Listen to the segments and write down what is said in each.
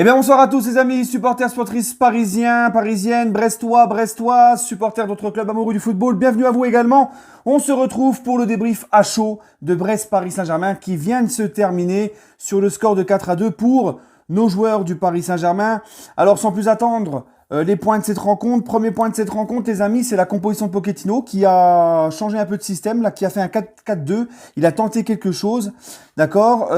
Eh bien, bonsoir à tous les amis, supporters, supportrices parisiens, parisiennes, brestois, brestoises, supporters d'autres clubs amoureux du football. Bienvenue à vous également. On se retrouve pour le débrief à chaud de Brest-Paris Saint-Germain qui vient de se terminer sur le score de 4-2 pour nos joueurs du Paris Saint-Germain. Alors, sans plus attendre, les points de cette rencontre. Premier point de cette rencontre, les amis, c'est la composition de Pochettino qui a changé un peu de système, là, qui a fait un 4-4-2. Il a tenté quelque chose. D'accord.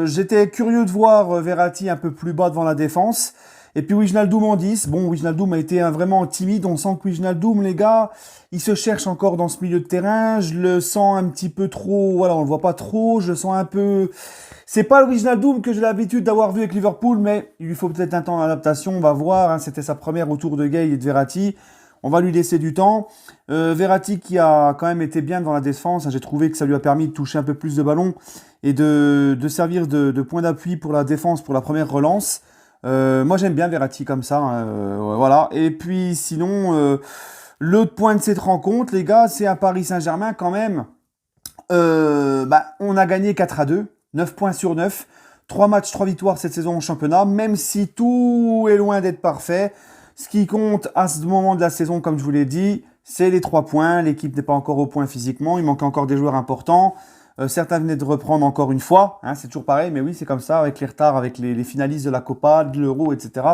J'étais curieux de voir Verratti un peu plus bas devant la défense. Et puis Wijnaldum en 10. Bon, Wijnaldum a été vraiment timide. On sent que Wijnaldum, les gars, il se cherche encore dans ce milieu de terrain. Je le sens un petit peu trop... Voilà, on le voit pas trop. Je le sens un peu... C'est pas le Wijnaldum que j'ai l'habitude d'avoir vu avec Liverpool, mais il lui faut peut-être un temps d'adaptation. On va voir. Hein. C'était sa première au tour de Gueye et de Verratti. On va lui laisser du temps. Verratti qui a quand même été bien dans la défense. J'ai trouvé que ça lui a permis de toucher un peu plus de ballons et de servir de point d'appui pour la défense pour la première relance. Moi j'aime bien Verratti comme ça. Voilà. Et puis sinon, l'autre point de cette rencontre, les gars, c'est à Paris Saint-Germain quand même. On a gagné 4-2, 9 points sur 9. 3 matchs, 3 victoires cette saison en championnat, même si tout est loin d'être parfait. Ce qui compte à ce moment de la saison, comme je vous l'ai dit, c'est les 3 points. L'équipe n'est pas encore au point physiquement. Il manque encore des joueurs importants. Certains venaient de reprendre encore une fois. Hein, c'est toujours pareil, mais oui, c'est comme ça, avec les retards, avec les finalistes de la Copa, de l'Euro, etc.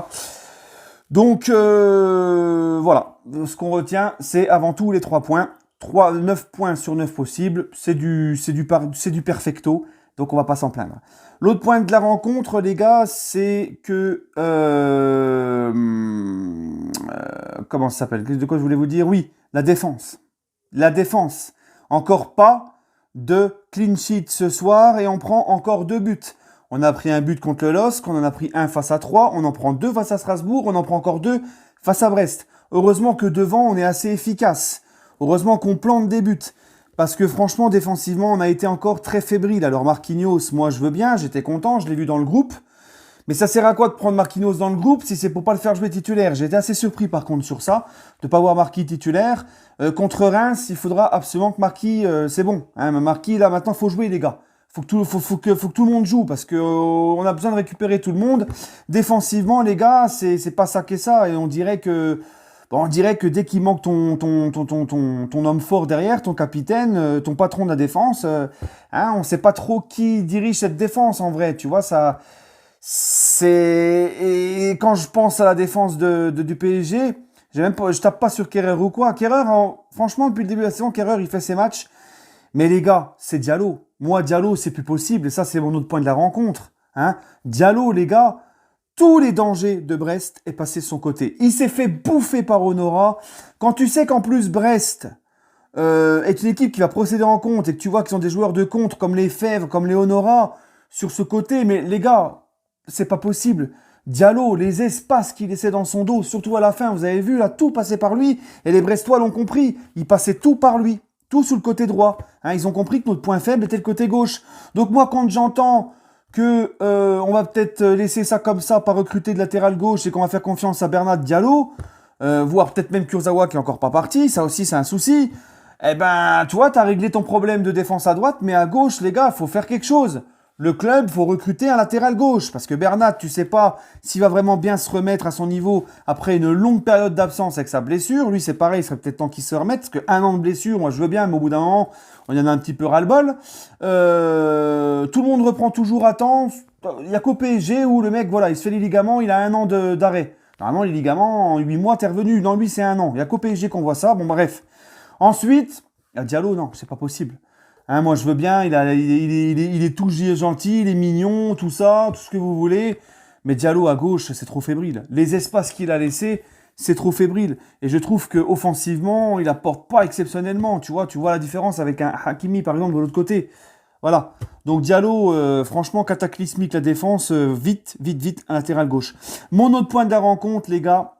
Donc, voilà. Ce qu'on retient, c'est avant tout les 3 points. 9 points sur 9 possibles. C'est du perfecto. Donc, on va pas s'en plaindre. L'autre point de la rencontre, les gars, c'est que... comment ça s'appelle? De quoi je voulais vous dire? Oui, la défense. La défense. Encore pas de clean sheet ce soir et on prend encore 2 buts. On a pris un but contre le LOSC, on en a pris un face à 3, on en prend 2 face à Strasbourg, on en prend encore 2 face à Brest. Heureusement que devant, on est assez efficace. Heureusement qu'on plante des buts. Parce que franchement, défensivement, on a été encore très fébrile. Alors Marquinhos, moi je veux bien, j'étais content, je l'ai vu dans le groupe. Mais ça sert à quoi de prendre Marquinhos dans le groupe si c'est pour pas le faire jouer titulaire? J'ai été assez surpris par contre sur ça, de pas voir Marquis titulaire. Contre Reims, il faudra absolument que Marquis, c'est bon. Hein, Marquis, là maintenant, faut jouer les gars. Faut que tout le monde joue parce que on a besoin de récupérer tout le monde. Défensivement, les gars, c'est pas ça qu'est ça. Et on dirait que dès qu'il manque ton homme fort derrière, ton capitaine, ton patron de la défense, on ne sait pas trop qui dirige cette défense en vrai. Tu vois, ça, et quand je pense à la défense du PSG, je tape pas sur Kerrer ou quoi. Kerrer, franchement, depuis le début de la saison, Kerrer, il fait ses matchs. Mais les gars, c'est Diallo. Moi, Diallo, c'est plus possible. Et ça, c'est mon autre point de la rencontre. Hein. Diallo, les gars, tous les dangers de Brest est passé de son côté. Il s'est fait bouffer par Honora. Quand tu sais qu'en plus Brest est une équipe qui va procéder en compte et que tu vois qu'ils ont des joueurs de contre comme les Fèvres, comme les Honora sur ce côté, mais les gars, c'est pas possible. Diallo, les espaces qu'il laissait dans son dos, surtout à la fin, vous avez vu, là, tout passait par lui. Et les Brestois l'ont compris. Il passait tout par lui. Tout sous le côté droit. Hein, ils ont compris que notre point faible était le côté gauche. Donc moi, quand j'entends que on va peut-être laisser ça comme ça, pas recruter de latéral gauche et qu'on va faire confiance à Bernat Diallo, voire peut-être même Kurzawa qui est encore pas parti, ça aussi c'est un souci. Eh ben, tu vois, t'as réglé ton problème de défense à droite, mais à gauche, les gars, faut faire quelque chose. Le club, faut recruter un latéral gauche, parce que Bernat, tu sais pas s'il va vraiment bien se remettre à son niveau après une longue période d'absence avec sa blessure. Lui, c'est pareil, il serait peut-être temps qu'il se remette, parce qu'un an de blessure, moi je veux bien, mais au bout d'un moment, on y en a un petit peu ras-le-bol. Tout le monde reprend toujours à temps. Il n'y a qu'au PSG où le mec, voilà, il se fait les ligaments, il a un an d'arrêt. Normalement, les ligaments, en 8 mois, t'es revenu. Non, lui, c'est un an. Il n'y a qu'au PSG qu'on voit ça. Bon, bref. Ensuite, Diallo, non, c'est pas possible. Hein, moi, je veux bien, il est tout gentil, il est mignon, tout ça, tout ce que vous voulez. Mais Diallo à gauche, c'est trop fébrile. Les espaces qu'il a laissés, c'est trop fébrile. Et je trouve qu'offensivement, il apporte pas exceptionnellement. Tu vois la différence avec un Hakimi, par exemple, de l'autre côté. Voilà. Donc Diallo, franchement, cataclysmique la défense. Vite, un latéral gauche. Mon autre point de la rencontre, les gars,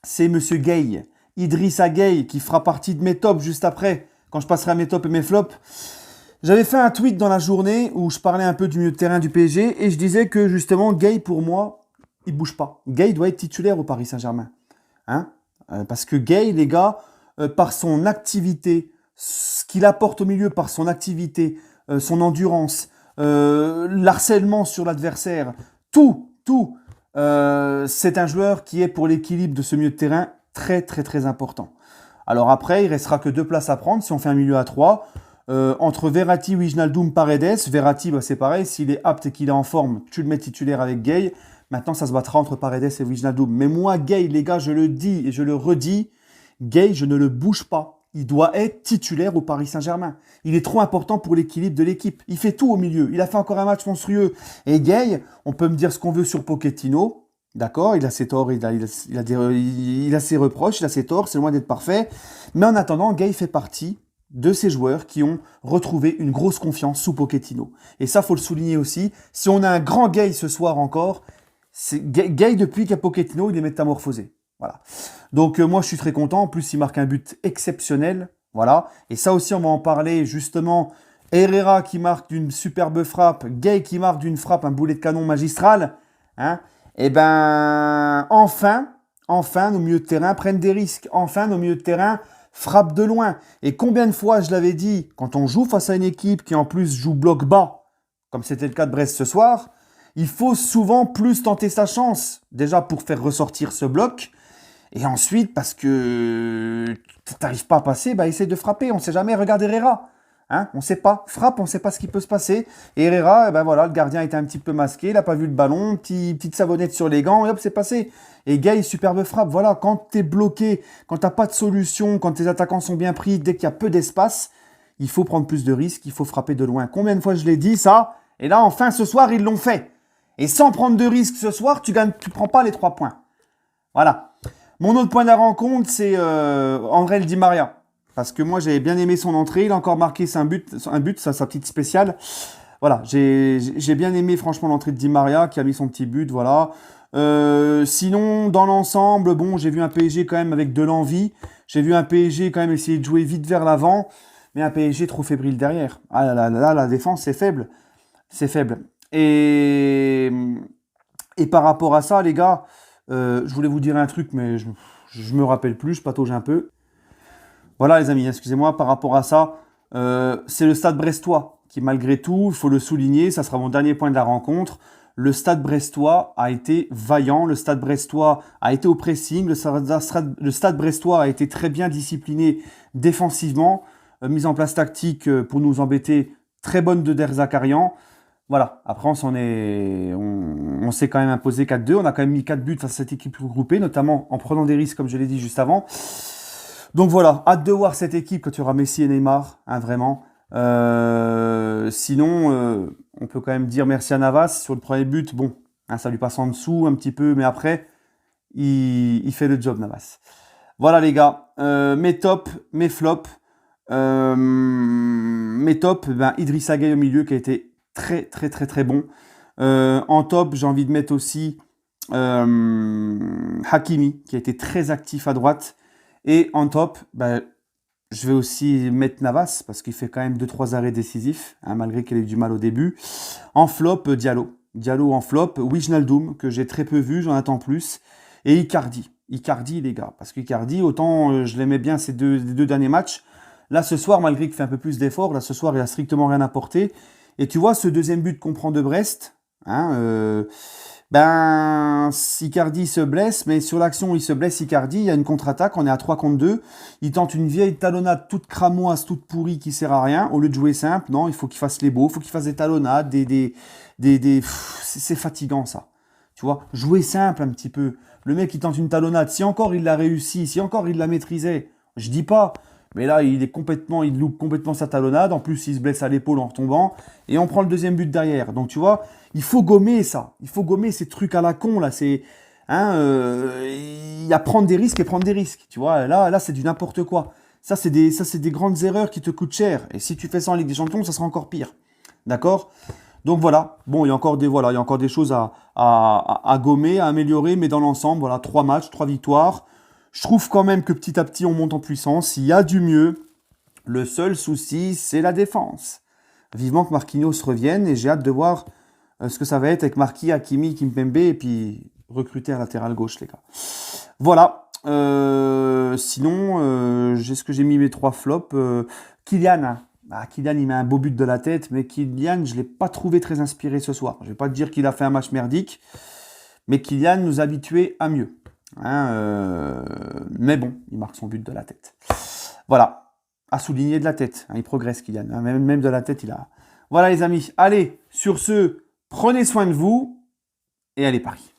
c'est Monsieur Gueye. Idrissa Gueye, qui fera partie de mes tops juste après, quand je passerai à mes tops et mes flops. J'avais fait un tweet dans la journée où je parlais un peu du milieu de terrain du PSG et je disais que justement, Gueye, pour moi, il bouge pas. Gueye doit être titulaire au Paris Saint-Germain. Hein, parce que Gueye, les gars, par son activité, ce qu'il apporte au milieu par son activité, son endurance, l'harcèlement sur l'adversaire, tout, c'est un joueur qui est pour l'équilibre de ce milieu de terrain très très très important. Alors après, il restera que 2 places à prendre si on fait un milieu à 3. Entre Verratti, Wijnaldum, Paredes. Verratti, bah, c'est pareil, s'il est apte et qu'il est en forme, tu le mets titulaire avec Gay. Maintenant, ça se battra entre Paredes et Wijnaldum. Mais moi, Gay, les gars, je le dis et je le redis, Gay, je ne le bouge pas. Il doit être titulaire au Paris Saint-Germain. Il est trop important pour l'équilibre de l'équipe. Il fait tout au milieu. Il a fait encore un match monstrueux. Et Gay, on peut me dire ce qu'on veut sur Pochettino. D'accord, il a ses torts, il a ses reproches, il a ses torts, c'est loin d'être parfait. Mais en attendant, Gay fait partie de ces joueurs qui ont retrouvé une grosse confiance sous Pochettino. Et ça, faut le souligner aussi. Si on a un grand Gay ce soir encore, c'est Gay depuis qu'à Pochettino, il est métamorphosé. Voilà. Donc moi, je suis très content. En plus, il marque un but exceptionnel. Voilà. Et ça aussi, on va en parler justement. Herrera qui marque d'une superbe frappe, Gay qui marque d'une frappe, un boulet de canon magistral. Hein. Eh ben, enfin, nos milieux de terrain prennent des risques. Enfin, nos milieux de terrain frappent de loin. Et combien de fois, je l'avais dit, quand on joue face à une équipe qui en plus joue bloc bas, comme c'était le cas de Brest ce soir, il faut souvent plus tenter sa chance. Déjà pour faire ressortir ce bloc. Et ensuite, parce que tu n'arrives pas à passer, bah, essaye de frapper. On ne sait jamais. Regarde Herrera. Hein, on ne sait pas. Frappe, on ne sait pas ce qui peut se passer. Et Herrera, ben voilà, le gardien était un petit peu masqué. Il n'a pas vu le ballon. Petite savonnette sur les gants. Et hop, c'est passé. Et Gay, superbe frappe. Voilà, quand tu es bloqué, quand tu n'as pas de solution, quand tes attaquants sont bien pris, dès qu'il y a peu d'espace, il faut prendre plus de risques. Il faut frapper de loin. Combien de fois je l'ai dit, ça? Et là, enfin, ce soir, ils l'ont fait. Et sans prendre de risques ce soir, tu prends pas les 3 points. Voilà. Mon autre point de la rencontre, c'est André Di Maria. Parce que moi, j'avais bien aimé son entrée. Il a encore marqué un but, ça, sa petite spéciale. Voilà, j'ai bien aimé franchement l'entrée de Di Maria qui a mis son petit but. Voilà. Sinon, dans l'ensemble, bon, j'ai vu un PSG quand même avec de l'envie. J'ai vu un PSG quand même essayer de jouer vite vers l'avant. Mais un PSG trop fébrile derrière. Ah là, la défense, c'est faible. C'est faible. Et par rapport à ça, les gars, je voulais vous dire un truc, mais je me rappelle plus, je patauge un peu. Voilà les amis, excusez-moi, par rapport à ça, c'est le Stade brestois qui malgré tout, il faut le souligner, ça sera mon dernier point de la rencontre, le Stade brestois a été vaillant, le Stade brestois a été au pressing, le Stade brestois a été très bien discipliné défensivement, mise en place tactique pour nous embêter, très bonne de Der Zakarian. Voilà, après on s'est quand même imposé 4-2, on a quand même mis 4 buts face à cette équipe regroupée, notamment en prenant des risques comme je l'ai dit juste avant. Donc voilà, hâte de voir cette équipe quand il y aura Messi et Neymar, hein, vraiment. Sinon, on peut quand même dire merci à Navas sur le premier but. Bon, hein, ça lui passe en dessous un petit peu, mais après, il fait le job, Navas. Voilà les gars, mes tops, mes flops. Mes tops, Idrissa Gueye au milieu qui a été très très très très bon. En top, j'ai envie de mettre aussi Hakimi qui a été très actif à droite. Et en top, je vais aussi mettre Navas parce qu'il fait quand même 2-3 arrêts décisifs, hein, malgré qu'il ait eu du mal au début. En flop, Diallo. Diallo en flop. Wijnaldum, que j'ai très peu vu, j'en attends plus. Et Icardi. Icardi, les gars. Parce qu'Icardi, autant je l'aimais bien ces deux derniers matchs. Là, ce soir, malgré qu'il fait un peu plus d'efforts, là, ce soir, il a strictement rien apporté. Et tu vois, ce deuxième but qu'on prend de Brest, hein, Icardi se blesse, mais sur l'action où il se blesse, Icardi, il y a une contre-attaque, on est à 3 contre 2. Il tente une vieille talonnade toute cramoise, toute pourrie, qui sert à rien. Au lieu de jouer simple, non, il faut qu'il fasse les beaux, il faut qu'il fasse des talonnades, c'est fatigant, ça. Tu vois, jouer simple un petit peu. Le mec, il tente une talonnade. Si encore il l'a réussi, si encore il l'a maîtrisé, je dis pas. Mais là, il loupe complètement sa talonnade. En plus, il se blesse à l'épaule en retombant. Et on prend le deuxième but derrière. Donc, tu vois, il faut gommer ça. Il faut gommer ces trucs à la con, là. Il y a prendre des risques et prendre des risques. Tu vois, là c'est du n'importe quoi. Ça, c'est des grandes erreurs qui te coûtent cher. Et si tu fais ça en Ligue des Champions, ça sera encore pire. D'accord ? Donc voilà. Bon, il y a encore des choses à gommer, à améliorer. Mais dans l'ensemble, voilà, 3 matchs, 3 victoires. Je trouve quand même que petit à petit, on monte en puissance. Il y a du mieux. Le seul souci, c'est la défense. Vivement que Marquinhos revienne et j'ai hâte de voir ce que ça va être avec Marquis, Hakimi, Kimpembe et puis recruter un latéral gauche, les gars. Voilà. Sinon, est-ce que j'ai mis mes 3 flops Kylian. Kylian, il met un beau but de la tête, mais Kylian, je ne l'ai pas trouvé très inspiré ce soir. Je ne vais pas te dire qu'il a fait un match merdique. Mais Kylian nous habituait à mieux. Hein, mais bon, il marque son but de la tête. Voilà, à souligner de la tête. Hein, il progresse Kylian. Hein, même de la tête, il a... Voilà les amis, allez, sur ce, prenez soin de vous et allez Paris.